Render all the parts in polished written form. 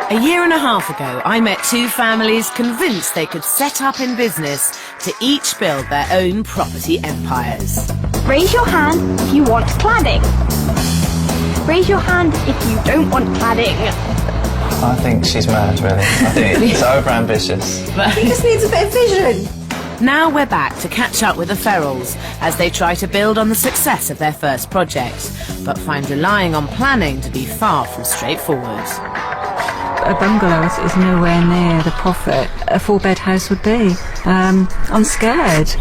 A year and a half ago, I met two families convinced they could set up in business to each build their own property empires. Raise your hand if you want cladding. Raise your hand if you don't want cladding. I think she's mad, really. I think it's over-ambitious. He just needs a bit of vision. Now we're back to catch up with the Fairalls as they try to build on the success of their first project, but find relying on planning to be far from straightforward. A bungalow is nowhere near the profit a four-bed house would be. I'm scared.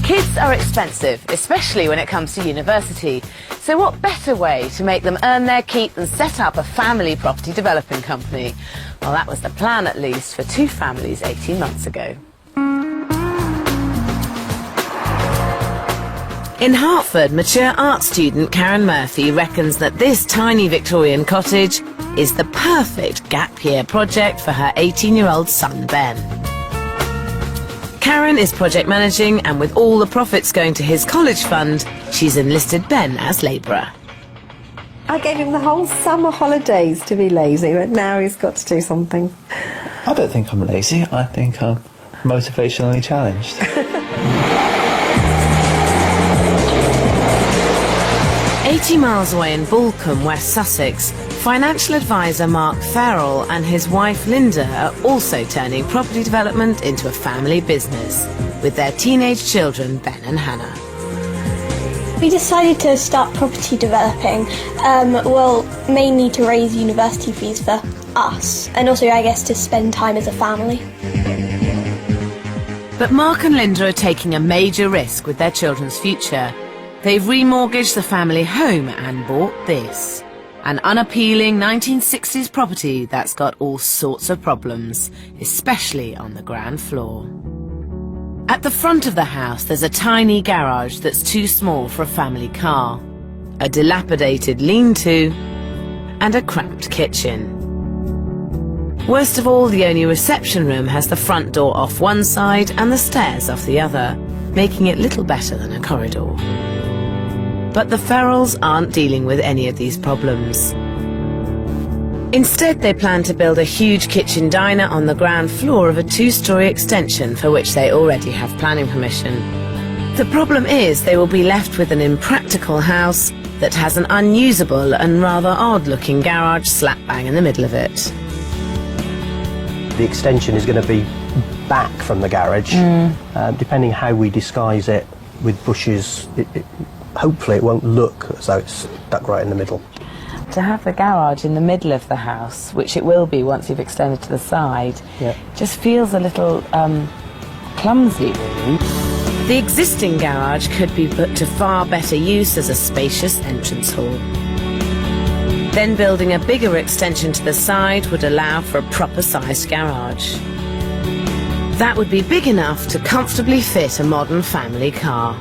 Kids are expensive, especially when it comes to university. So what better way to make them earn their keep than set up a family property developing company? Well, that was the plan, at least, for two families 18 months ago. In Hertford, mature art student Karen Murphy reckons that this tiny Victorian cottage is the perfect gap year project for her 18-year-old son, Ben. Karen is project managing, and with all the profits going to his college fund, she's enlisted Ben as labourer. I gave him the whole summer holidays to be lazy, but now he's got to do something. I don't think I'm lazy. I think I'm motivationally challenged. 80 miles away in Balcombe, West Sussex, financial advisor Mark Fairall and his wife Linda are also turning property development into a family business, with their teenage children Ben and Hannah. We decided to start property developing, mainly to raise university fees for us, and also, I guess, to spend time as a family. But Mark and Linda are taking a major risk with their children's future. They've remortgaged the family home and bought this. An unappealing 1960s property that's got all sorts of problems, especially on the ground floor. At the front of the house, there's a tiny garage that's too small for a family car, a dilapidated lean-to, and a cramped kitchen. Worst of all, the only reception room has the front door off one side and the stairs off the other, making it little better than a corridor. But the Fairalls aren't dealing with any of these problems. Instead, they plan to build a huge kitchen diner on the ground floor of a two-storey extension for which they already have planning permission. The problem is they will be left with an impractical house that has an unusable and rather odd-looking garage slap bang in the middle of it. The extension is going to be back from the garage. Depending how we disguise it with bushes, hopefully it won't look as though it's stuck right in the middle. To have the garage in the middle of the house, which it will be once you've extended to the side, just feels a little clumsy, really. The existing garage could be put to far better use as a spacious entrance hall. Then building a bigger extension to the side would allow for a proper-sized garage. That would be big enough to comfortably fit a modern family car.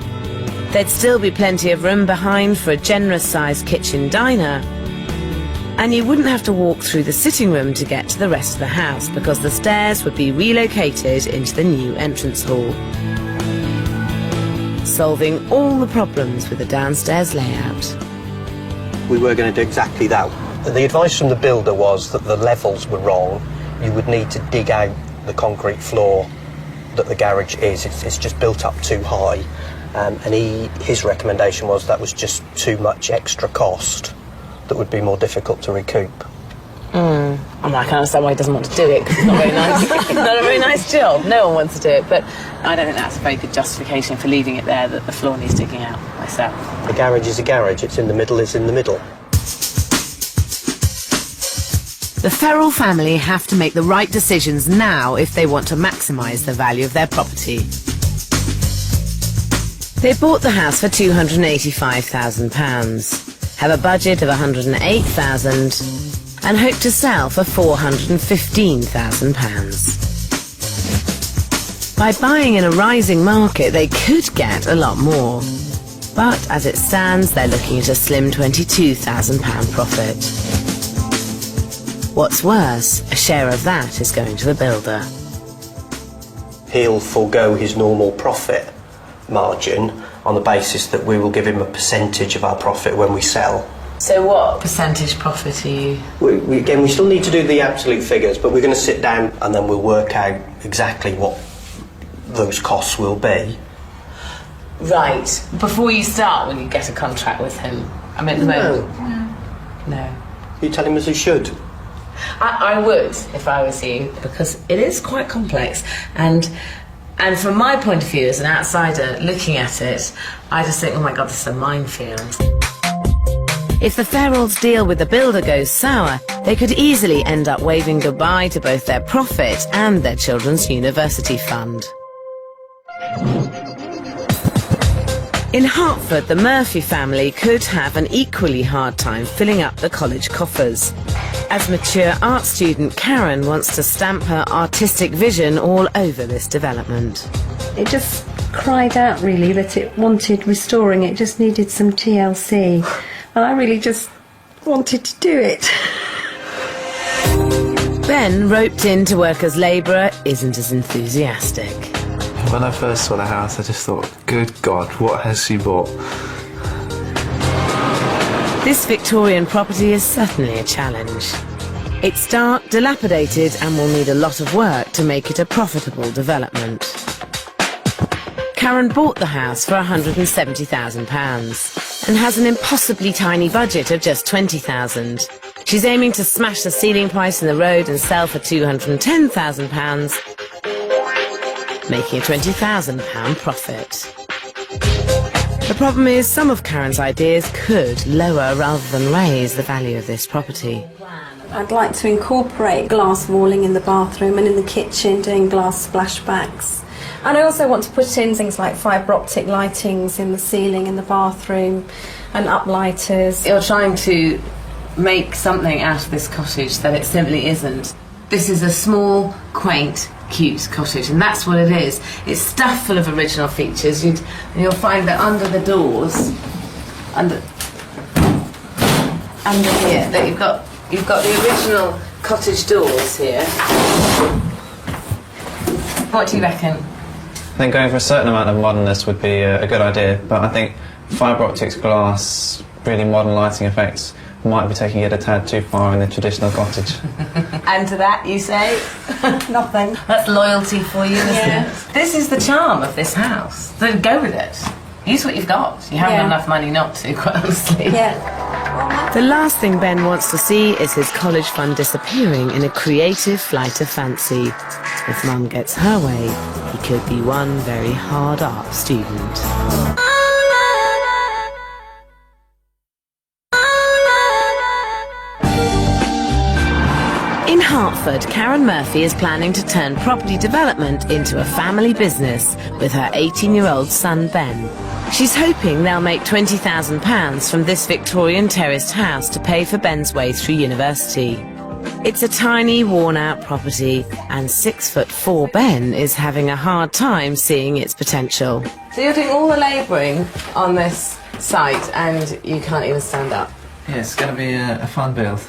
There'd still be plenty of room behind for a generous-sized kitchen diner, and you wouldn't have to walk through the sitting room to get to the rest of the house because the stairs would be relocated into the new entrance hall, solving all the problems with the downstairs layout. We were going to do exactly that. The advice from the builder was that the levels were wrong. You would need to dig out the concrete floor that the garage is. It's just built up too high. And his recommendation was that was just too much extra cost that would be more difficult to recoup. I can understand why he doesn't want to do it, because it's not very nice. Not a very nice job. No one wants to do it, but I don't think that's a very good justification for leaving it there, that the floor needs digging out myself. The garage is a garage. It's in the middle, it's in the middle. The Fairall family have to make the right decisions now if they want to maximise the value of their property. They bought the house for £285,000, have a budget of £108,000 and hope to sell for £415,000. By buying in a rising market, they could get a lot more. But as it stands, they're looking at a slim £22,000 profit. What's worse, a share of that is going to the builder. he'll forego his normal profit margin on the basis that we will give him a percentage of our profit when we sell. So what percentage profit are you? Again, we still need to do the absolute figures, but we're going to sit down and then we'll work out exactly what those costs will be. Right. Before you start, will you get a contract with him? I mean, at the moment. No. You're telling us he should? I would, if I was you, because it is quite complex, and from my point of view as an outsider looking at it, I just think, oh my God, this is a minefield. If the Fairalls' deal with the builder goes sour, they could easily end up waving goodbye to both their profit and their children's university fund. In Hertford, the Murphy family could have an equally hard time filling up the college coffers, as mature art student Karen wants to stamp her artistic vision all over this development. It just cried out, really, that it wanted restoring. It just needed some TLC. And I really just wanted to do it. Ben, roped in to work as labourer, isn't as enthusiastic. When I first saw the house, I just thought, good God, what has she bought? This Victorian property is certainly a challenge. It's dark, dilapidated, and will need a lot of work to make it a profitable development. Karen bought the house for £170,000 and has an impossibly tiny budget of just £20,000. She's aiming to smash the ceiling price in the road and sell for £210,000, making a £20,000 profit. The problem is some of Karen's ideas could lower rather than raise the value of this property. I'd like to incorporate glass walling in the bathroom and in the kitchen, doing glass splashbacks. And I also want to put in things like fibre optic lightings in the ceiling in the bathroom and uplighters. You're trying to make something out of this cottage that it simply isn't. This is a small, quaint, cute cottage, and that's what it is. It's stuffed full of original features. You'll find that under the doors, under here, that you've got the original cottage doors here. What do you reckon? I think going for a certain amount of modernness would be a good idea, but I think fibre optics, glass, really modern lighting effects might be taking it a tad too far in the traditional cottage. And to that you say? Nothing. That's loyalty for you, isn't it? This is the charm of this house. So go with it. Use what you've got. You haven't got enough money not to, quite honestly. Yeah. The last thing Ben wants to see is his college fund disappearing in a creative flight of fancy. If Mum gets her way, he could be one very hard-up student. In Hertford, Karen Murphy is planning to turn property development into a family business with her 18-year-old son Ben. She's hoping they'll make £20,000 from this Victorian terraced house to pay for Ben's way through university. It's a tiny, worn-out property, and 6'4" Ben is having a hard time seeing its potential. So you're doing all the labouring on this site and you can't even stand up? Yeah, it's going to be a fun build.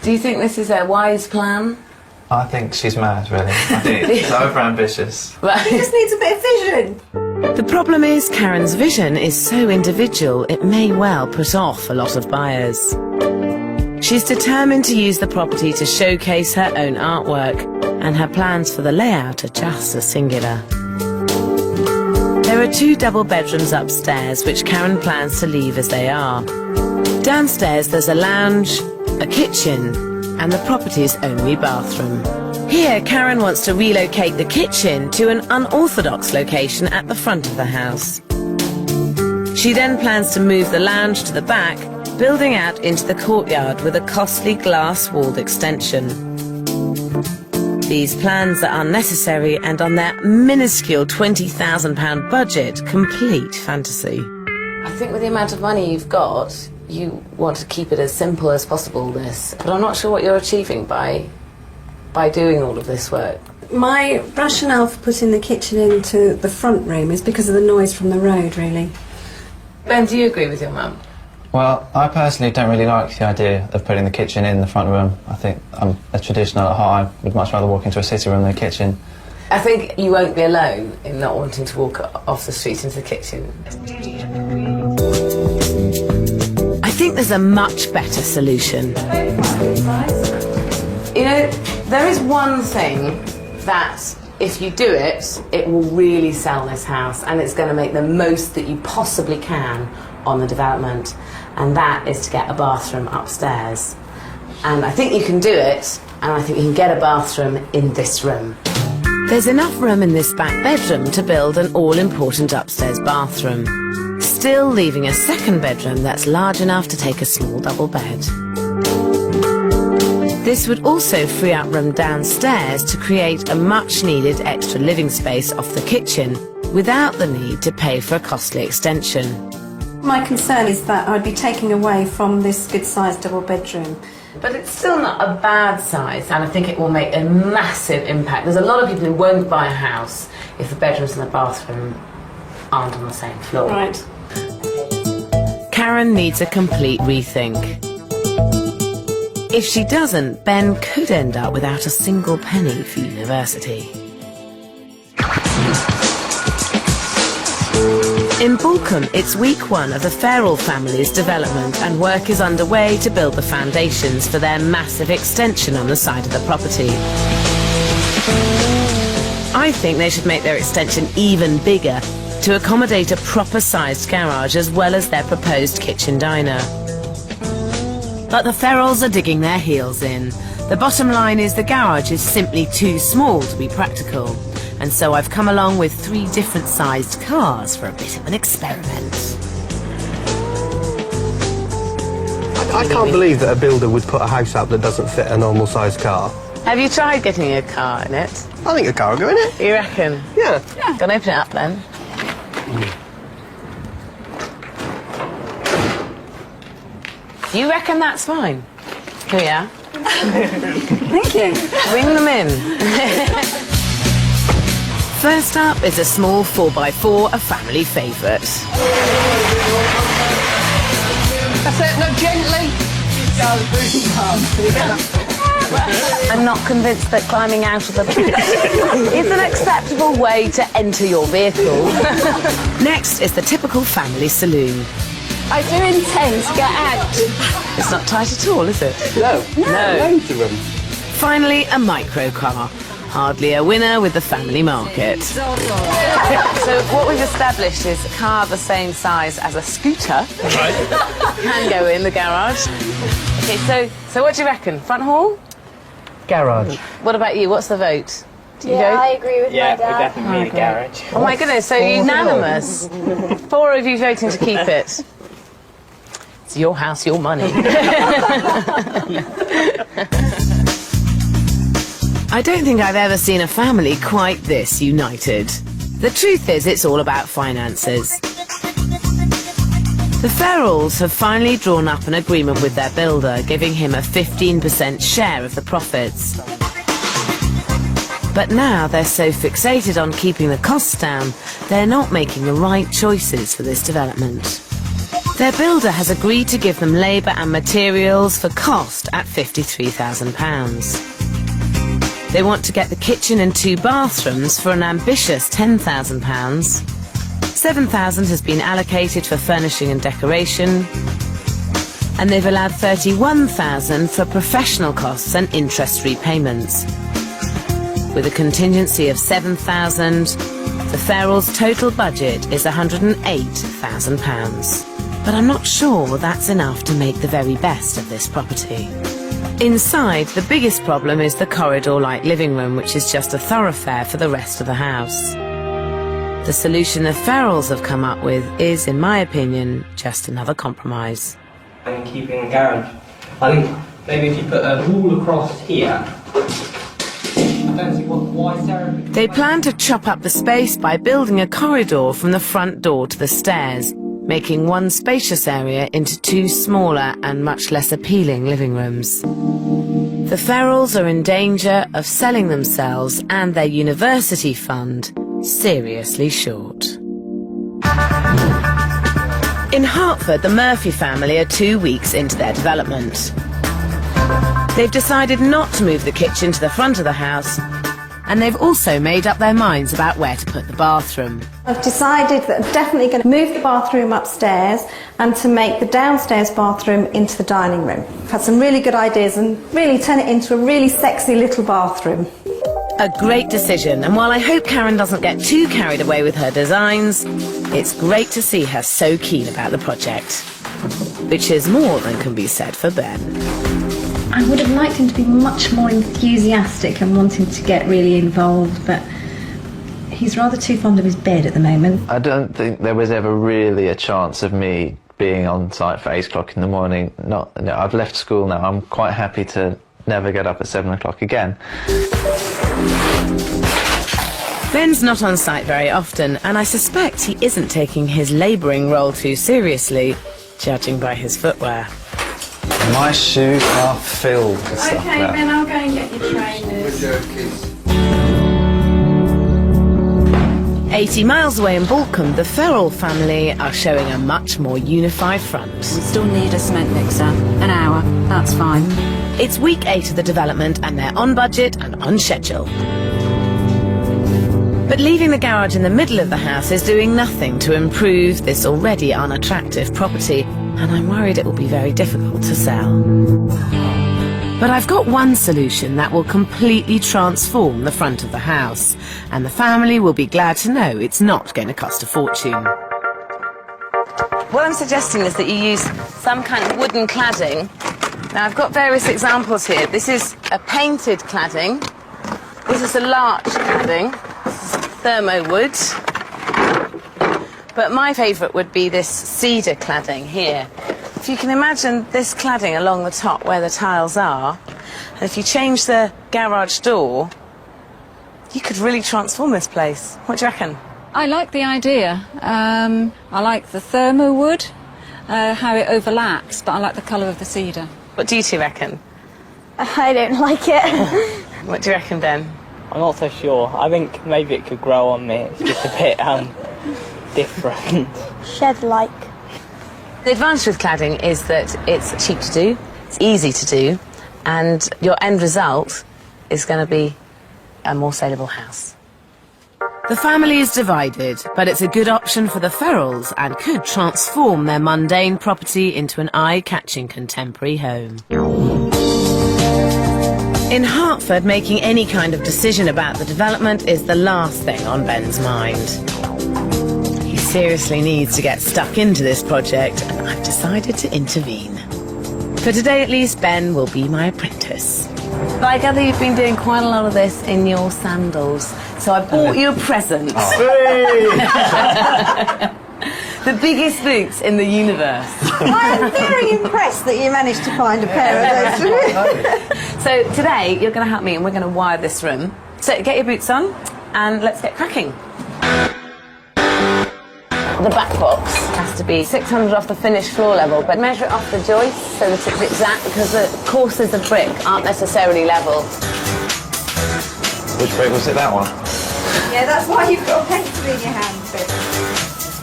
Do you think this is a wise plan? I think she's mad, really. I think it's over-ambitious. He just needs a bit of vision. The problem is Karen's vision is so individual it may well put off a lot of buyers. She's determined to use the property to showcase her own artwork, and her plans for the layout are just as singular. There are 2 double bedrooms upstairs which Karen plans to leave as they are. Downstairs there's a lounge, a kitchen, and the property's only bathroom. Here, Karen wants to relocate the kitchen to an unorthodox location at the front of the house. She then plans to move the lounge to the back, building out into the courtyard with a costly glass-walled extension. These plans are unnecessary and, on their minuscule £20,000 budget, complete fantasy. I think with the amount of money you've got, you want to keep it as simple as possible, this. But I'm not sure what you're achieving by doing all of this work. My rationale for putting the kitchen into the front room is because of the noise from the road, really. Ben, do you agree with your mum? Well, I personally don't really like the idea of putting the kitchen in the front room. I think I'm a traditional at heart. I would much rather walk into a sitting room than a kitchen. I think you won't be alone in not wanting to walk off the street into the kitchen. I think there's a much better solution. You know, there is one thing that if you do it, it will really sell this house, and it's going to make the most that you possibly can on the development, and that is to get a bathroom upstairs. And I think you can do it, and I think you can get a bathroom in this room. There's enough room in this back bedroom to build an all-important upstairs bathroom, still leaving a second bedroom that's large enough to take a small double bed. This would also free up room downstairs to create a much-needed extra living space off the kitchen without the need to pay for a costly extension. My concern is that I'd be taking away from this good-sized double bedroom. But it's still not a bad size, and I think it will make a massive impact. There's a lot of people who won't buy a house if the bedrooms and the bathroom aren't on the same floor. Right. Karen needs a complete rethink. If she doesn't, Ben could end up without a single penny for university. In Balcombe, it's week 1 of the Fairall family's development, and work is underway to build the foundations for their massive extension on the side of the property. I think they should make their extension even bigger to accommodate a proper-sized garage as well as their proposed kitchen diner. But the Fairalls are digging their heels in. The bottom line is the garage is simply too small to be practical. And so I've come along with 3 different sized cars for a bit of an experiment. I can't believe that a builder would put a house up that doesn't fit a normal sized car. Have you tried getting a car in it? I think a car will go in it. You reckon? Yeah. Go and open it up then. You reckon that's fine? Here we are. Thank you. Ring them in. First up is a small 4x4, a family favourite. That's it, no, gently. I'm not convinced that climbing out of the is an acceptable way to enter your vehicle. Next is the typical family saloon. I do intend to get out. It's not tight at all, is it? No. Loads of them. Finally, a microcar. Hardly a winner with the family market. So what we've established is a car the same size as a scooter can go in the garage. Okay, so what do you reckon? Front hall? Garage. What about you? What's the vote? Do you Yeah, vote? I agree with my dad. we definitely need a garage. Oh my goodness, so unanimous. 4 of you voting to keep it. It's your house, your money. I don't think I've ever seen a family quite this united. The truth is, it's all about finances. The Fairalls have finally drawn up an agreement with their builder, giving him a 15% share of the profits. But now they're so fixated on keeping the costs down, they're not making the right choices for this development. Their builder has agreed to give them labour and materials for cost at £53,000. They want to get the kitchen and 2 bathrooms for an ambitious £10,000. £7,000 has been allocated for furnishing and decoration, and they've allowed £31,000 for professional costs and interest repayments. With a contingency of £7,000, the Fairalls' total budget is £108,000. But I'm not sure that's enough to make the very best of this property. Inside, the biggest problem is the corridor-like living room, which is just a thoroughfare for the rest of the house. The solution the Fairalls have come up with is, in my opinion, just another compromise. And keeping the garage. I think maybe if you put a wall across here. I don't see why Sarah. They plan to chop up the space by building a corridor from the front door to the stairs, making one spacious area into 2 smaller and much less appealing living rooms. The Fairalls are in danger of selling themselves and their university fund seriously short. In Hertford, the Murphy family are 2 weeks into their development. They've decided not to move the kitchen to the front of the house And they've also made up their minds about where to put the bathroom. I've decided that I'm definitely going to move the bathroom upstairs and to make the downstairs bathroom into the dining room. I've had some really good ideas and really turn it into a really sexy little bathroom. A great decision, and while I hope Karen doesn't get too carried away with her designs, it's great to see her so keen about the project. Which is more than can be said for Ben. I would have liked him to be much more enthusiastic and wanting to get really involved, but he's rather too fond of his bed at the moment. I don't think there was ever really a chance of me being on site for 8 o'clock in the morning. No, I've left school now. I'm quite happy to never get up at 7 o'clock again. Ben's not on site very often, and I suspect he isn't taking his labouring role too seriously, judging by his footwear. My shoes are filled with stuff. Okay, then I'll go and get your trainers. 80 miles away in Balcombe, the Fairall family are showing a much more unified front. We still need a cement mixer. An hour, that's fine. It's week 8 of the development and they're on budget and on schedule. But leaving the garage in the middle of the house is doing nothing to improve this already unattractive property, and I'm worried it will be very difficult to sell. But I've got one solution that will completely transform the front of the house, and the family will be glad to know it's not going to cost a fortune. What I'm suggesting is that you use some kind of wooden cladding. Now, I've got various examples here. This is a painted cladding. This is a larch cladding. This is thermo wood. But my favourite would be this cedar cladding here. If you can imagine this cladding along the top where the tiles are, and if you change the garage door, you could really transform this place. What do you reckon? I like the idea. I like the thermo wood, how it overlaps, but I like the colour of the cedar. What do you two reckon? I don't like it. What do you reckon, Ben? I'm not so sure. I think maybe it could grow on me. It's just a bit different. Shed-like. The advantage with cladding is that it's cheap to do, it's easy to do, and your end result is going to be a more saleable house. The family is divided, but it's a good option for the Fairalls and could transform their mundane property into an eye-catching contemporary home. In Hertford, making any kind of decision about the development is the last thing on Ben's mind. He seriously needs to get stuck into this project, and I've decided to intervene. For today at least, Ben will be my apprentice. But I gather you've been doing quite a lot of this in your sandals, so I bought you a present. The biggest boots in the universe. I am very impressed that you managed to find a pair of those. So today you're going to help me and we're going to wire this room. So get your boots on and let's get cracking. The back box has to be 600 off the finished floor level, but measure it off the joist so that it's exact, because the courses of brick aren't necessarily level. Which brick was it, that one? Yeah, that's why you've got a pencil in your hand, Phil.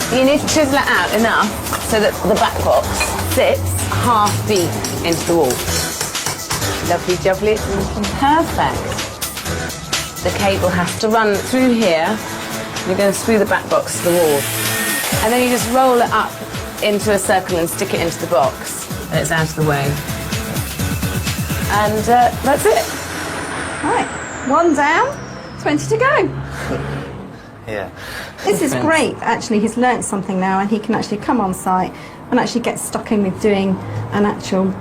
You need to chisel it out enough so that the back box sits half deep into the wall. Lovely jubbly, it's looking perfect. The cable has to run through here. You're going to screw the back box to the wall. And then you just roll it up into a circle and stick it into the box. And it's out of the way. And that's it. Right, 1 down, 20 to go. Yeah. This is great, actually. He's learnt something now and he can actually come on site and actually get stuck in with doing an actual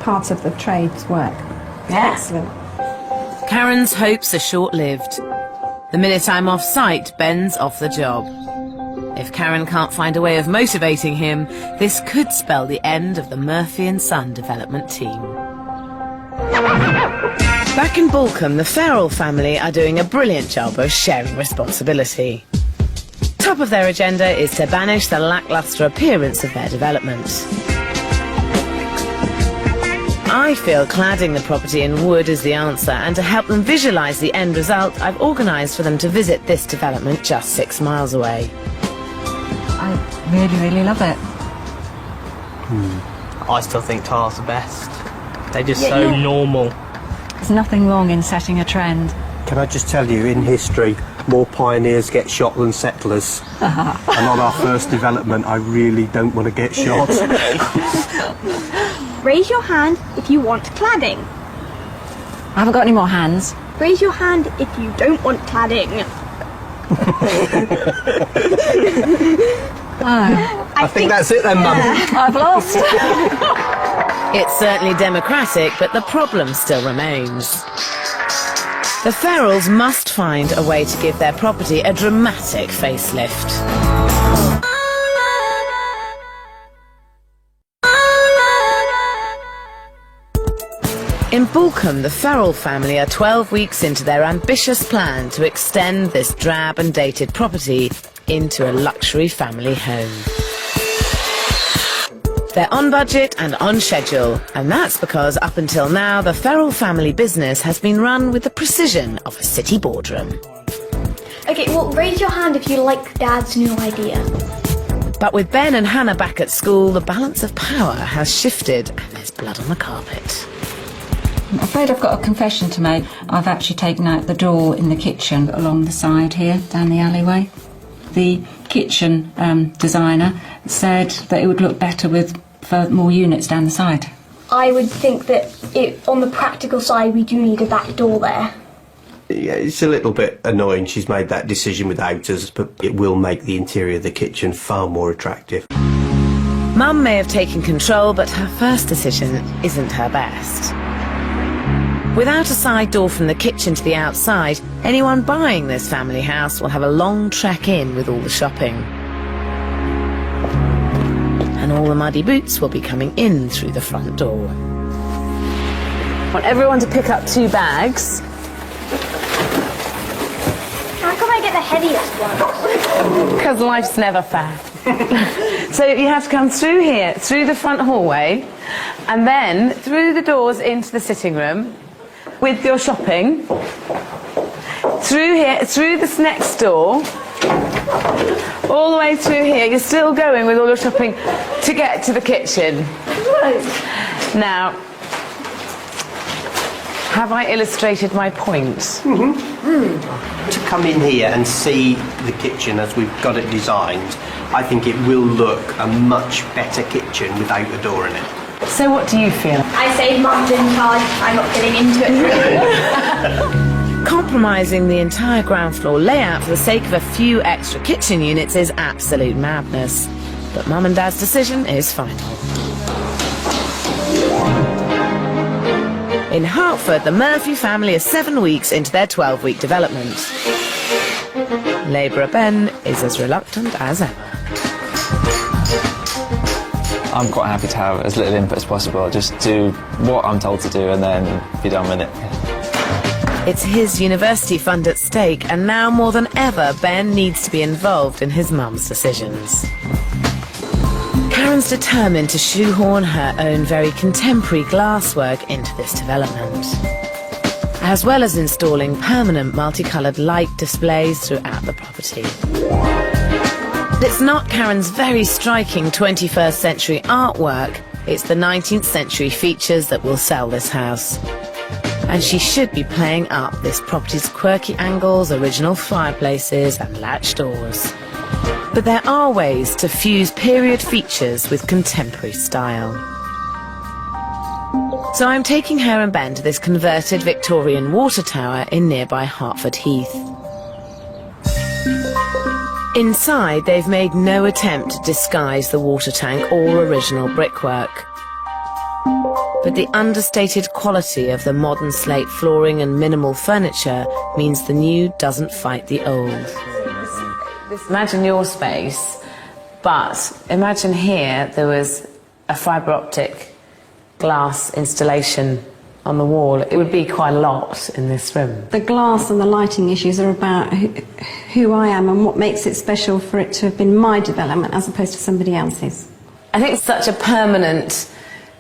part of the trade's work. Yeah. Excellent. Karen's hopes are short-lived. The minute I'm off site, Ben's off the job. If Karen can't find a way of motivating him, this could spell the end of the Murphy & Son development team. Back in Balcombe, the Fairall family are doing a brilliant job of sharing responsibility. Top of their agenda is to banish the lacklustre appearance of their development. I feel cladding the property in wood is the answer, and to help them visualise the end result, I've organised for them to visit this development just 6 miles away. I really, really love it. I still think tiles are best. They're just so normal. There's nothing wrong in setting a trend. Can I just tell you, in history, more pioneers get shot than settlers. And on our first development, I really don't want to get shot. Raise your hand if you want cladding. I haven't got any more hands. Raise your hand if you don't want cladding. I think that's it then, Mum. I've lost. It's certainly democratic, but the problem still remains. The Fairalls must find a way to give their property a dramatic facelift. In Balcombe, the Fairall family are 12 weeks into their ambitious plan to extend this drab and dated property into a luxury family home. They're on budget and on schedule, and that's because up until now the Fairall family business has been run with the precision of a city boardroom. Okay, well, raise your hand if you like Dad's new idea. But with Ben and Hannah back at school, the balance of power has shifted and there's blood on the carpet. I'm afraid I've got a confession to make. I've actually taken out the door in the kitchen along the side here, down the alleyway. The kitchen designer said that it would look better with more units down the side. I would think that on the practical side, we do need a back door there. Yeah, it's a little bit annoying she's made that decision without us, but it will make the interior of the kitchen far more attractive. Mum may have taken control, but her first decision isn't her best. Without a side door from the kitchen to the outside, anyone buying this family house will have a long trek in with all the shopping. And all the muddy boots will be coming in through the front door. I want everyone to pick up 2 bags. How come I get the heaviest one? Because life's never fair. So you have to come through here, through the front hallway, and then through the doors into the sitting room with your shopping, through here, through this next door, all the way through here. You're still going with all your shopping to get to the kitchen. Now, have I illustrated my point? To come in here and see the kitchen as we've got it designed, I think it will look a much better kitchen without a door in it. So what do you feel? I say Mum's in charge. I'm not getting into it. Compromising the entire ground floor layout for the sake of a few extra kitchen units is absolute madness. But Mum and Dad's decision is final. In Hertford, the Murphy family is 7 weeks into their 12-week development. Labourer Ben is as reluctant as ever. I'm quite happy to have as little input as possible. Just do what I'm told to do and then be done with it. It's his university fund at stake, and now more than ever, Ben needs to be involved in his mum's decisions. Karen's determined to shoehorn her own very contemporary glasswork into this development, as well as installing permanent multicoloured light displays throughout the property. It's not Karen's very striking 21st century artwork, it's the 19th century features that will sell this house. And she should be playing up this property's quirky angles, original fireplaces and latch doors. But there are ways to fuse period features with contemporary style. So I'm taking her and Ben to this converted Victorian water tower in nearby Hertford Heath. Inside, they've made no attempt to disguise the water tank or original brickwork. But the understated quality of the modern slate flooring and minimal furniture means the new doesn't fight the old. Imagine your space, but imagine here there was a fibre optic glass installation on the wall. It would be quite a lot in this room. The glass and the lighting issues are about who I am and what makes it special for it to have been my development as opposed to somebody else's. I think it's such a permanent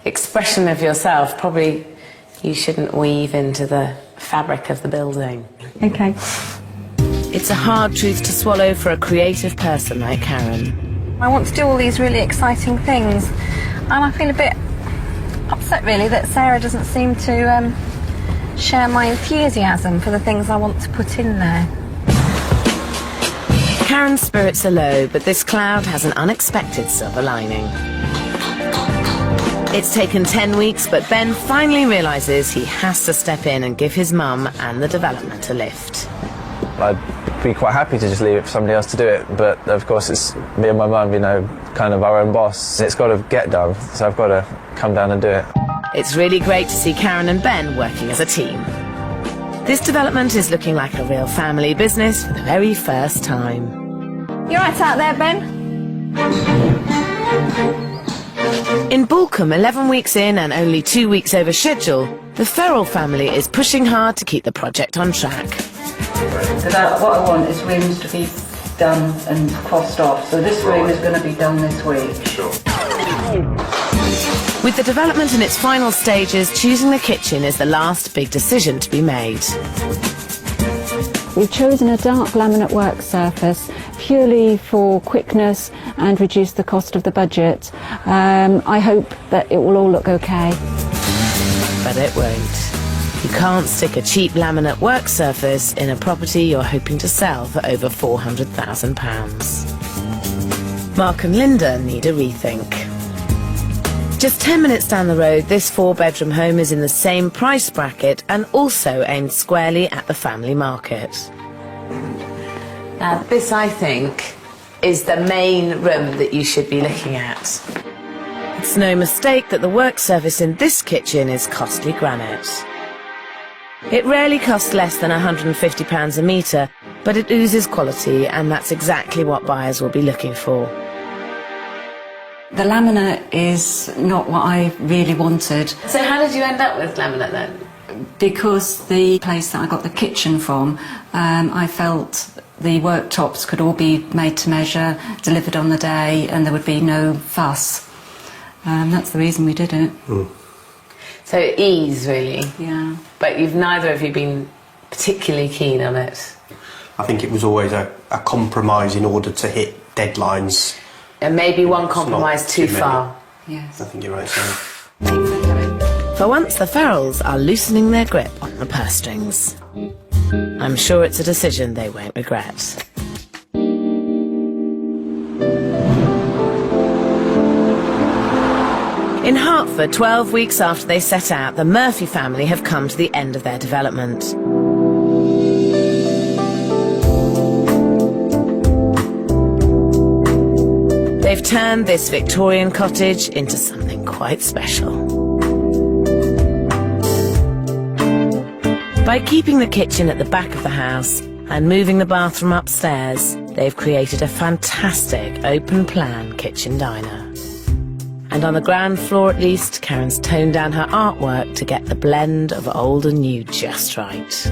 expression of yourself. Probably you shouldn't weave into the fabric of the building. Okay. It's a hard truth to swallow for a creative person like Karen. I want to do all these really exciting things, and I feel a bit upset really that Sarah doesn't seem to share my enthusiasm for the things I want to put in there. Karen's spirits are low, but this cloud has an unexpected silver lining. It's taken 10 weeks, but Ben finally realises he has to step in and give his mum and the development a lift. I'd be quite happy to just leave it for somebody else to do it, but of course it's me and my mum, you know, kind of our own boss. It's got to get done, so I've got to come down and do it. It's really great to see Karen and Ben working as a team. This development is looking like a real family business for the very first time. You right out there, Ben? In Balcombe, 11 weeks in and only 2 weeks over schedule, the Fairall family is pushing hard to keep the project on track. So what I want is rooms to be done and crossed off. So this room is going to be done this week. Sure. With the development in its final stages, choosing the kitchen is the last big decision to be made. We've chosen a dark laminate work surface purely for quickness and reduce the cost of the budget. I hope that it will all look okay. But it won't. You can't stick a cheap laminate work surface in a property you're hoping to sell for over £400,000. Mark and Linda need a rethink. Just 10 minutes down the road, this 4-bedroom home is in the same price bracket and also aimed squarely at the family market. Now, this, I think, is the main room that you should be looking at. It's no mistake that the work surface in this kitchen is costly granite. It rarely costs less than £150 a metre, but it oozes quality, and that's exactly what buyers will be looking for. The laminate is not what I really wanted. So how did you end up with laminate then? Because the place that I got the kitchen from, I felt the worktops could all be made to measure, delivered on the day, and there would be no fuss. That's the reason we did it. So ease, really. Yeah. But neither of you been particularly keen on it. I think it was always a compromise in order to hit deadlines. And maybe one compromise too far. Yes. I think you're right, Sarah. For once, the Fairalls are loosening their grip on the purse strings. I'm sure it's a decision they won't regret. In Hertford, 12 weeks after they set out, the Murphy family have come to the end of their development. They've turned this Victorian cottage into something quite special. By keeping the kitchen at the back of the house and moving the bathroom upstairs, they've created a fantastic open-plan kitchen diner. And on the ground floor at least, Karen's toned down her artwork to get the blend of old and new just right.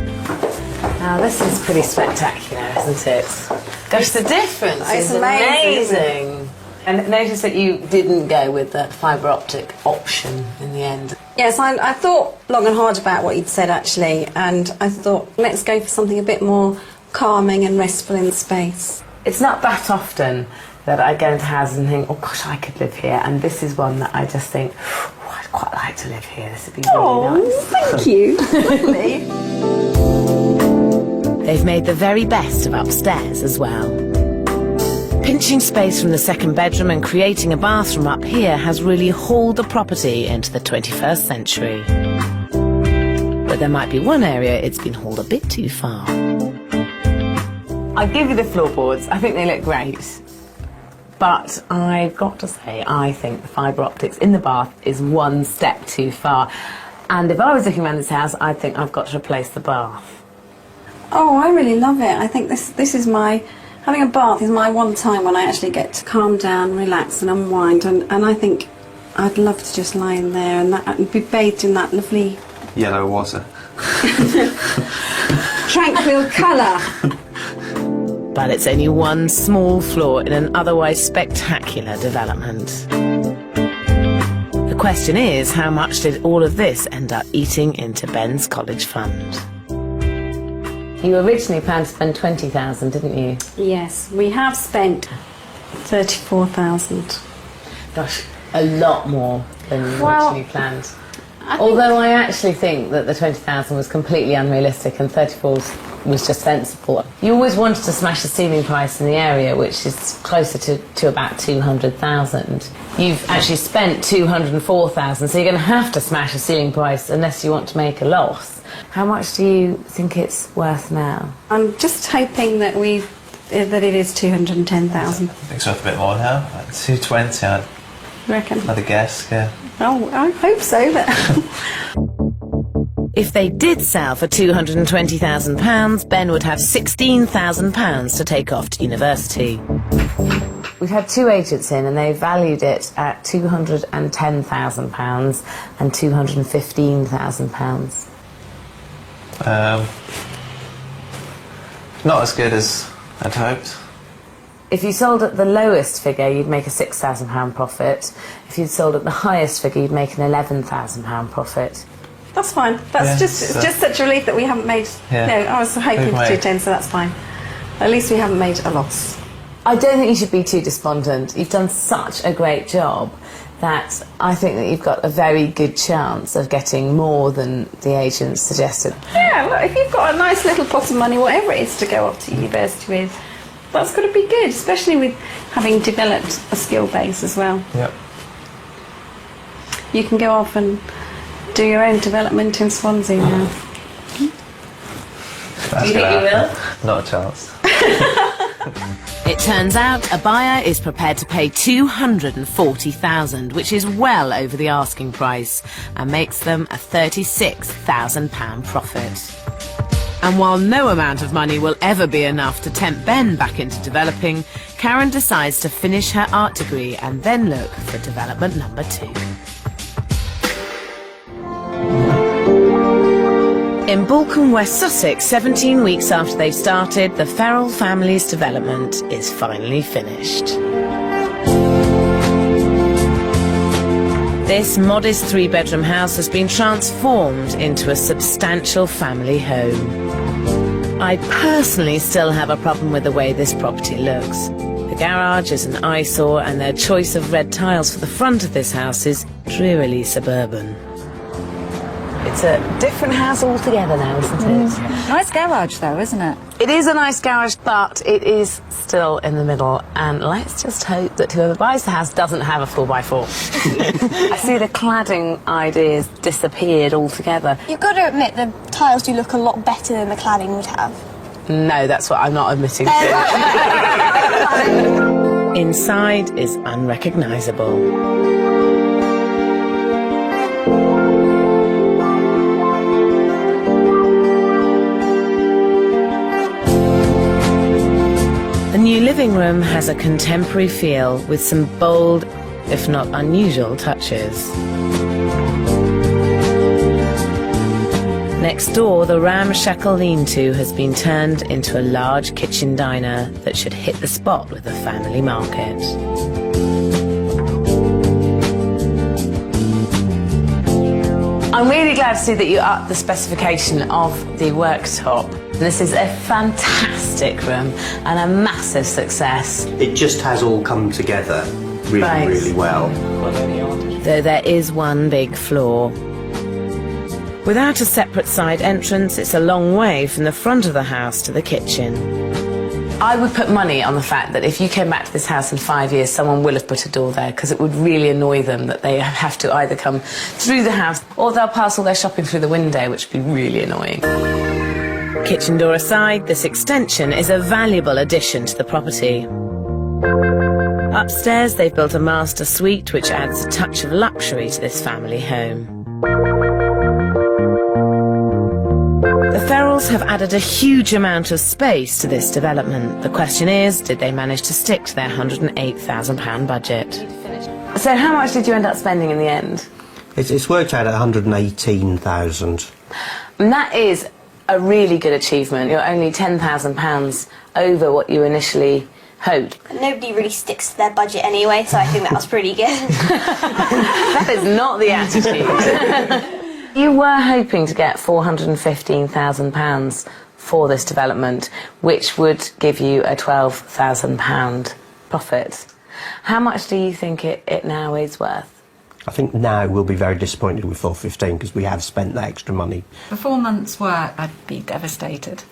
Now this is pretty spectacular, isn't it? Gosh, the difference It's is amazing. And notice that you didn't go with the fibre optic option in the end. Yes, I thought long and hard about what you'd said actually, and I thought let's go for something a bit more calming and restful in the space. It's not that often that I go into houses and think, oh gosh, I could live here, and this is one that I just think, oh, I'd quite like to live here, this would be really nice. Thank you. They've made the very best of upstairs as well. Pinching space from the second bedroom and creating a bathroom up here has really hauled the property into the 21st century. But there might be one area it's been hauled a bit too far. I'll give you the floorboards, I think they look great. But I've got to say, I think the fibre optics in the bath is one step too far. And if I was looking around this house, I'd think I've got to replace the bath. Oh, I really love it. I think this is having a bath is my one time when I actually get to calm down, relax and unwind, and I think I'd love to just lie in there and be bathed in that lovely Yellow water. tranquil colour. But it's only one small flaw in an otherwise spectacular development. The question is, how much did all of this end up eating into Ben's college fund? You originally planned to spend 20,000, didn't you? Yes, we have spent 34,000. Gosh, a lot more than you originally planned. Although I actually think that the 20,000 was completely unrealistic and 34 was just sensible. You always wanted to smash the ceiling price in the area, which is closer to about 200,000. You've actually spent 204,000, so you're going to have to smash the ceiling price unless you want to make a loss. How much do you think it's worth now? I'm just hoping that that it is 210,000. I think it's worth a bit more now, like 220 I'd Reckon? guess, yeah. Oh, I hope so, but... If they did sell for £220,000, Ben would have £16,000 to take off to university. We've had 2 agents in and they valued it at £210,000 and £215,000. Not as good as I'd hoped. If you sold at the lowest figure, you'd make a £6,000 profit. If you'd sold at the highest figure, you'd make an £11,000 profit. That's fine. That's it's just such a relief that we haven't made... Yeah. No, I was hoping for 210, so that's fine. At least we haven't made a loss. I don't think you should be too despondent. You've done such a great job that I think that you've got a very good chance of getting more than the agents suggested. Yeah, look, if you've got a nice little pot of money, whatever it is to go off to university with, that's got to be good, especially with having developed a skill base as well. Yep. You can go off and do your own development in Swansea now. Do you think you will? Not a chance. It turns out a buyer is prepared to pay £240,000, which is well over the asking price, and makes them a £36,000 profit. And while no amount of money will ever be enough to tempt Ben back into developing, Karen decides to finish her art degree and then look for development number 2. In Balcombe, West Sussex, 17 weeks after they've started, the Fairall family's development is finally finished. This modest 3-bedroom house has been transformed into a substantial family home. I personally still have a problem with the way this property looks. The garage is an eyesore and their choice of red tiles for the front of this house is drearily suburban. It's a different house altogether now, isn't it? Nice garage, though, isn't it? It is a nice garage, but it is still in the middle, and let's just hope that whoever buys the house doesn't have a 4x4. I see the cladding ideas disappeared altogether. You've got to admit the tiles do look a lot better than the cladding would have. No, that's what I'm not admitting to. Inside is unrecognisable. The new living room has a contemporary feel with some bold, if not unusual, touches. Next door, the ramshackle lean-to has been turned into a large kitchen diner that should hit the spot with the family market. I'm really glad to see that you upped the specification of the worktop. This is a fantastic room and a massive success. It just has all come together really, really well. Though there is one big flaw. Without a separate side entrance, it's a long way from the front of the house to the kitchen. I would put money on the fact that if you came back to this house in 5 years, someone will have put a door there, because it would really annoy them that they have to either come through the house or they'll pass all their shopping through the window, which would be really annoying. Kitchen door aside, this extension is a valuable addition to the property. Upstairs, they've built a master suite, which adds a touch of luxury to this family home. The Fairalls have added a huge amount of space to this development. The question is, did they manage to stick to their £108,000 budget? So how much did you end up spending in the end? It's worked out at 118,000. And that is a really good achievement. You're only £10,000 over what you initially hoped. Nobody really sticks to their budget anyway, so I think that was pretty good. That is not the attitude. You were hoping to get £415,000 for this development, which would give you a £12,000 profit. How much do you think it now is worth? I think now we'll be very disappointed with 415 because we have spent that extra money. For 4 months' work, I'd be devastated.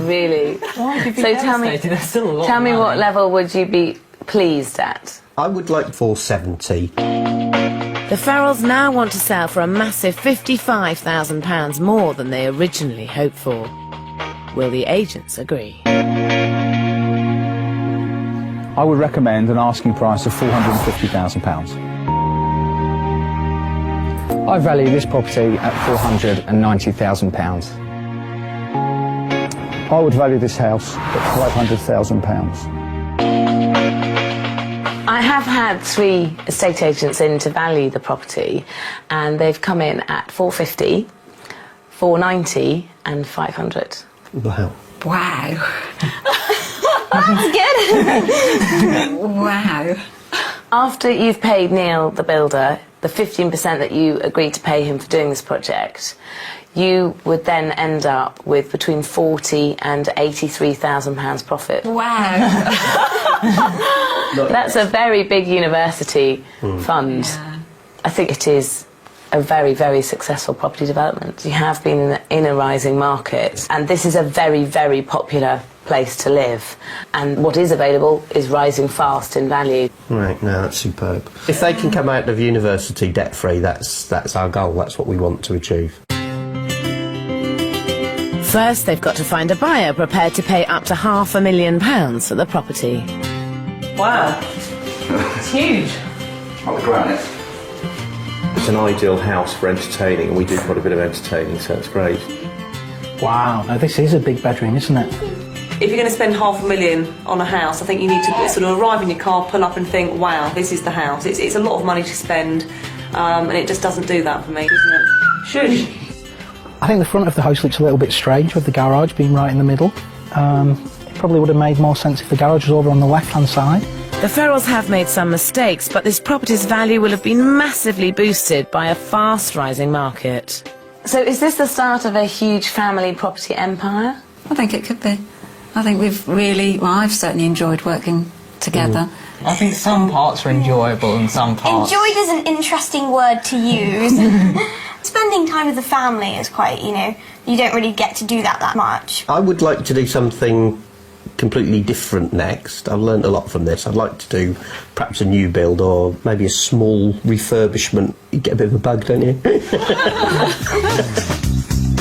Really? Why would you be So devastated? That's still a lot tell of me money. what level would you be pleased at? I would like 470. The Fairalls now want to sell for a massive £55,000 more than they originally hoped for. Will the agents agree? I would recommend an asking price of £450,000. I value this property at £490,000. I would value this house at £500,000. I have had 3 estate agents in to value the property, and they've come in at 450, 490 and 500. Wow. Wow. That's good. Wow. After you've paid Neil, the builder, the 15% that you agreed to pay him for doing this project, you would then end up with between £40,000 and £83,000 profit. Wow. That's a very big university fund. Yeah. I think it is a very, very successful property development. You have been in a rising market, and this is a very, very popular place to live, and what is available is rising fast in value. Right, no, that's superb. If they can come out of university debt-free, that's our goal. That's what we want to achieve. First, they've got to find a buyer prepared to pay up to £500,000 for the property. Wow. It's huge. Like the granite. It's an ideal house for entertaining, and we do quite a bit of entertaining, so it's great. Wow, now this is a big bedroom, isn't it? If you're going to spend £500,000 on a house, I think you need to sort of arrive in your car, pull up and think, wow, this is the house. It's a lot of money to spend, and it just doesn't do that for me, doesn't it? Shush. I think the front of the house looks a little bit strange with the garage being right in the middle. It probably would have made more sense if the garage was over on the left-hand side. The Fairalls have made some mistakes, but this property's value will have been massively boosted by a fast-rising market. So is this the start of a huge family property empire? I think it could be. I think we've really, well, I've certainly enjoyed working together. I think some parts are enjoyable and some parts... Enjoyed is an interesting word to use. Spending time with the family is quite, you don't really get to do that much. I would like to do something completely different next. I've learned a lot from this. I'd like to do perhaps a new build or maybe a small refurbishment. You get a bit of a bug, don't you?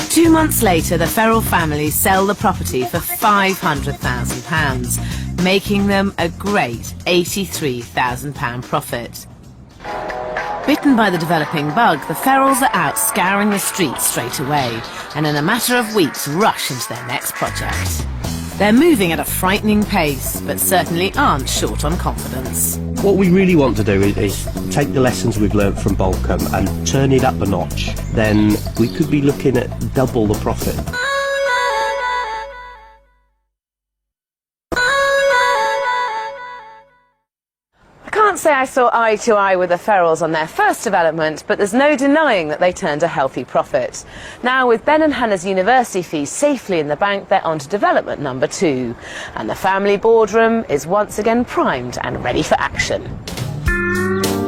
2 months later, the Fairall family sell the property for £500,000, making them a great £83,000 profit. Bitten by the developing bug, the Fairalls are out scouring the streets straight away, and in a matter of weeks rush into their next project. They're moving at a frightening pace, but certainly aren't short on confidence. What we really want to do is take the lessons we've learnt from Bolcombe and turn it up a notch. Then we could be looking at double the profit. I can't say I saw eye to eye with the Fairalls on their first development, but there's no denying that they turned a healthy profit. Now, with Ben and Hannah's university fees safely in the bank, they're on to development number 2. And the family boardroom is once again primed and ready for action.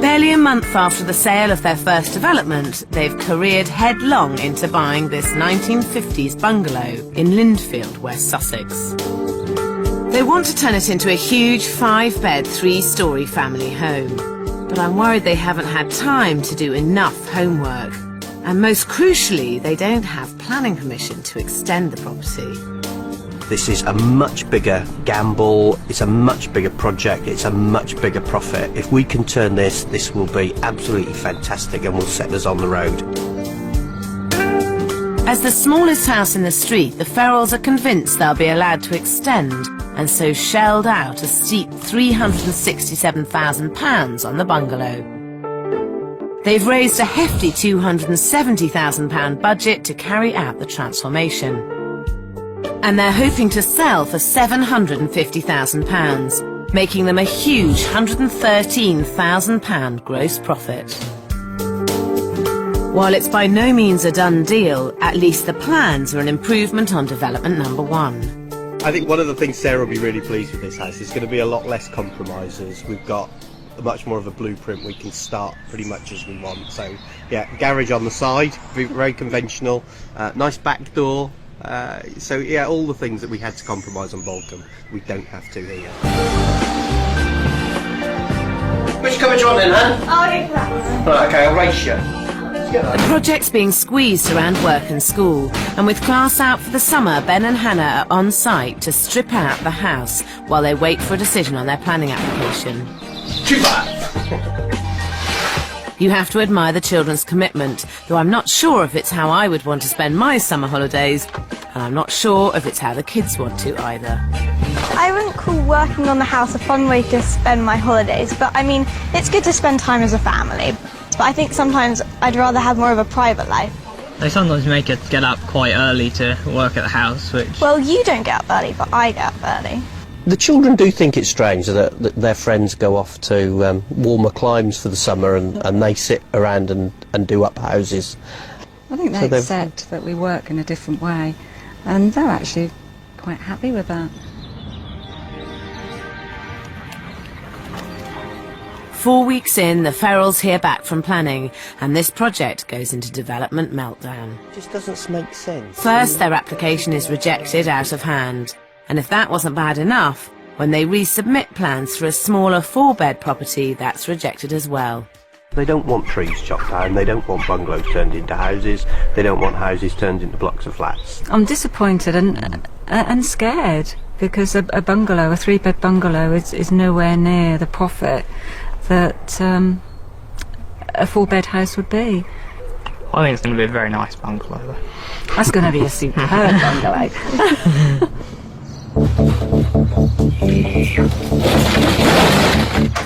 Barely a month after the sale of their first development, they've careered headlong into buying this 1950s bungalow in Lindfield, West Sussex. They want to turn it into a huge 5-bed, 3-storey family home. But I'm worried they haven't had time to do enough homework. And most crucially, they don't have planning permission to extend the property. This is a much bigger gamble, it's a much bigger project, it's a much bigger profit. If we can turn this will be absolutely fantastic and will set us on the road. As the smallest house in the street, the Fairalls are convinced they'll be allowed to extend, and so shelled out a steep £367,000 on the bungalow. They've raised a hefty £270,000 budget to carry out the transformation. And they're hoping to sell for £750,000, making them a huge £113,000 gross profit. While it's by no means a done deal, at least the plans are an improvement on development number 1. I think one of the things Sarah will be really pleased with this house is going to be a lot less compromises. We've got much more of a blueprint. We can start pretty much as we want. So yeah, garage on the side, very conventional, nice back door. So yeah, all the things that we had to compromise on Bolton, we don't have to here. Which cupboard do you want then, Han? I'll get that one. Right, okay, I'll race you. The project's being squeezed around work and school, and with class out for the summer, Ben and Hannah are on site to strip out the house while they wait for a decision on their planning application. Too bad. You have to admire the children's commitment, though I'm not sure if it's how I would want to spend my summer holidays, and I'm not sure if it's how the kids want to either. I wouldn't call working on the house a fun way to spend my holidays, but I mean, it's good to spend time as a family. But I think sometimes I'd rather have more of a private life. They sometimes make us get up quite early to work at the house, which... Well, you don't get up early, but I get up early. The children do think it's strange that their friends go off to warmer climes for the summer and they sit around and do up houses. I think they accept that we work in a different way, and they're actually quite happy with that. 4 weeks in, the Fairalls hear back from planning, and this project goes into development meltdown. It just doesn't make sense. First, their application is rejected out of hand, and if that wasn't bad enough, when they resubmit plans for a smaller 4-bed property, that's rejected as well. They don't want trees chopped down, they don't want bungalows turned into houses, they don't want houses turned into blocks of flats. I'm disappointed and scared, because a bungalow, a 3-bed bungalow, is nowhere near the profit that a 4-bed house would be. I think it's going to be a very nice bungalow, though. That's going to be a superb bungalow.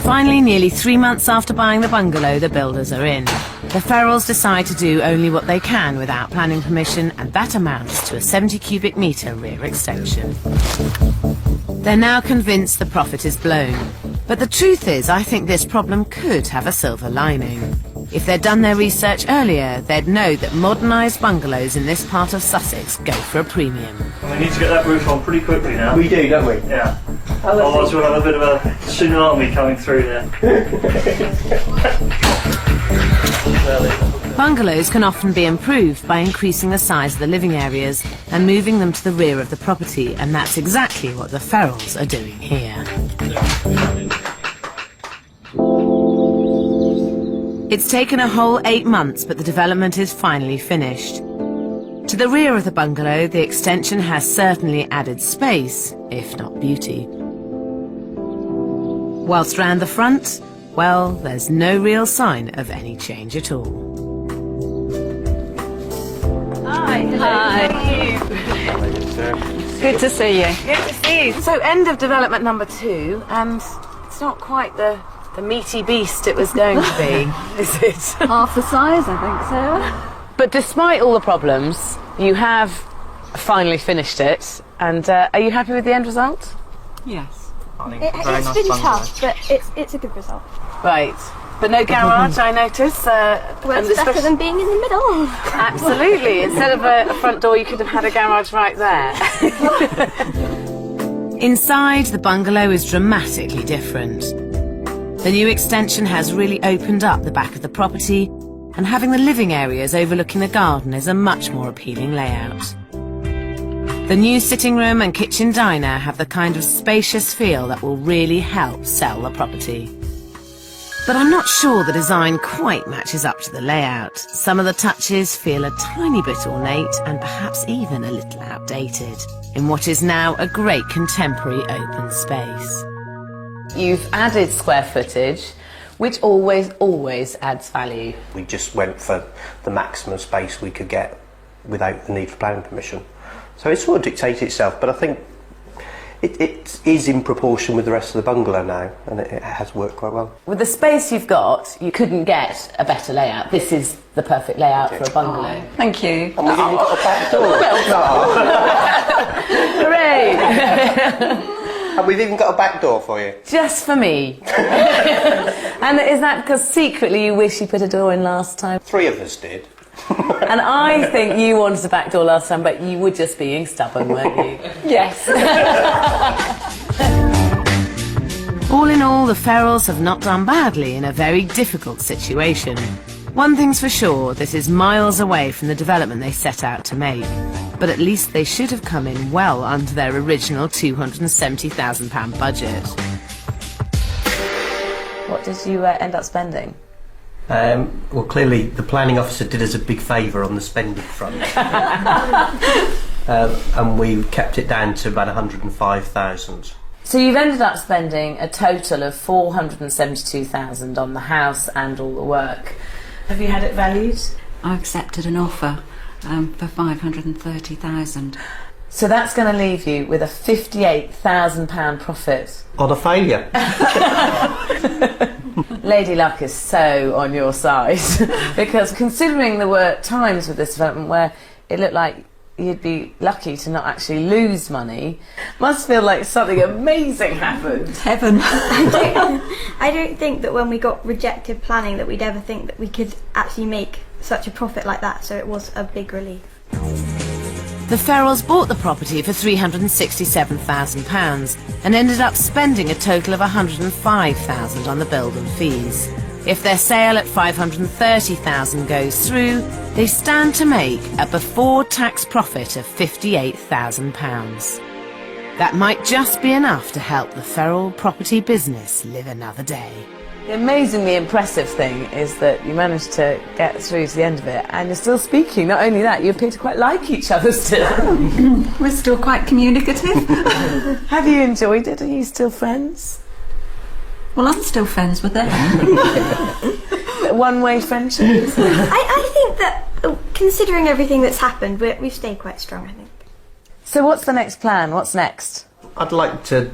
Finally, nearly 3 months after buying the bungalow, the builders are in. The Fairalls decide to do only what they can without planning permission, and that amounts to a 70 cubic metre rear extension. They're now convinced the profit is blown. But the truth is, I think this problem could have a silver lining. If they'd done their research earlier, they'd know that modernised bungalows in this part of Sussex go for a premium. We need to get that roof on pretty quickly now. We do, don't we? Yeah. Otherwise we'll have a bit of a tsunami coming through there. Bungalows can often be improved by increasing the size of the living areas and moving them to the rear of the property, and that's exactly what the Fairalls are doing here. It's taken a whole 8 months, but the development is finally finished. To the rear of the bungalow, the extension has certainly added space, if not beauty. Whilst round the front, well, there's no real sign of any change at all. Hi. Good to see you. Good to see you. So, end of development number 2, and it's not quite the meaty beast it was going to be, is it? Half the size, I think so. But despite all the problems, you have finally finished it, and are you happy with the end result? Yes. It's been tough, but it's a good result. Right. But no garage, I notice. Well, it's better than being in the middle. Absolutely. Instead of a front door, you could have had a garage right there. Inside, the bungalow is dramatically different. The new extension has really opened up the back of the property, and having the living areas overlooking the garden is a much more appealing layout. The new sitting room and kitchen diner have the kind of spacious feel that will really help sell the property. But I'm not sure the design quite matches up to the layout. Some of the touches feel a tiny bit ornate and perhaps even a little outdated in what is now a great contemporary open space. You've added square footage, which always adds value. We just went for the maximum space we could get without the need for planning permission. So it sort of dictates itself, but I think it is in proportion with the rest of the bungalow now, and it has worked quite well. With the space you've got, you couldn't get a better layout. This is the perfect layout for a bungalow. Oh, thank you. And we've even got a back door. Hooray! And we've even got a back door for you. Just for me. And is that because secretly you wish you put a door in last time? 3 of us did. And I think you wanted a back door last time, but you were just being stubborn, weren't you? Yes. All in all, the the Fairalls have not done badly in a very difficult situation. One thing's for sure, this is miles away from the development they set out to make. But at least they should have come in well under their original £270,000 budget. What did you end up spending? Well, clearly the planning officer did us a big favour on the spending front. And we kept it down to about 105,000. So you've ended up spending a total of 472,000 on the house and all the work. Have you had it valued? I accepted an offer for 530,000. So that's going to leave you with a £58,000 profit. On a failure. Lady Luck is so on your side because considering there were times with this development where it looked like you'd be lucky to not actually lose money, must feel like something amazing happened. Heaven. I don't think that when we got rejected planning that we'd ever think that we could actually make such a profit like that, so it was a big relief. The Fairalls bought the property for £367,000 and ended up spending a total of £105,000 on the build and fees. If their sale at £530,000 goes through, they stand to make a before-tax profit of £58,000. That might just be enough to help the Fairall property business live another day. The amazingly impressive thing is that you managed to get through to the end of it and you're still speaking. Not only that, you appear to quite like each other still. We're still quite communicative. Have you enjoyed it? Are you still friends? Well, I'm still friends with them. One-way friendship? I think that, considering everything that's happened, we've stayed quite strong, I think. So what's the next plan? What's next? I'd like to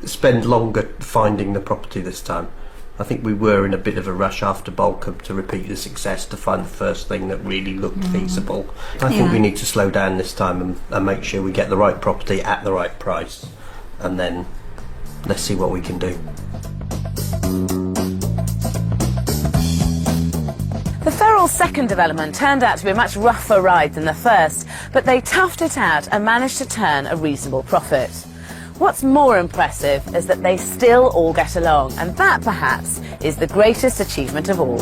spend longer finding the property this time. I think we were in a bit of a rush after Balcombe to repeat the success to find the first thing that really looked feasible. I think we need to slow down this time and make sure we get the right property at the right price, and then let's see what we can do. The Fairall second development turned out to be a much rougher ride than the first, but they toughed it out and managed to turn a reasonable profit. What's more impressive is that they still all get along, and that perhaps is the greatest achievement of all.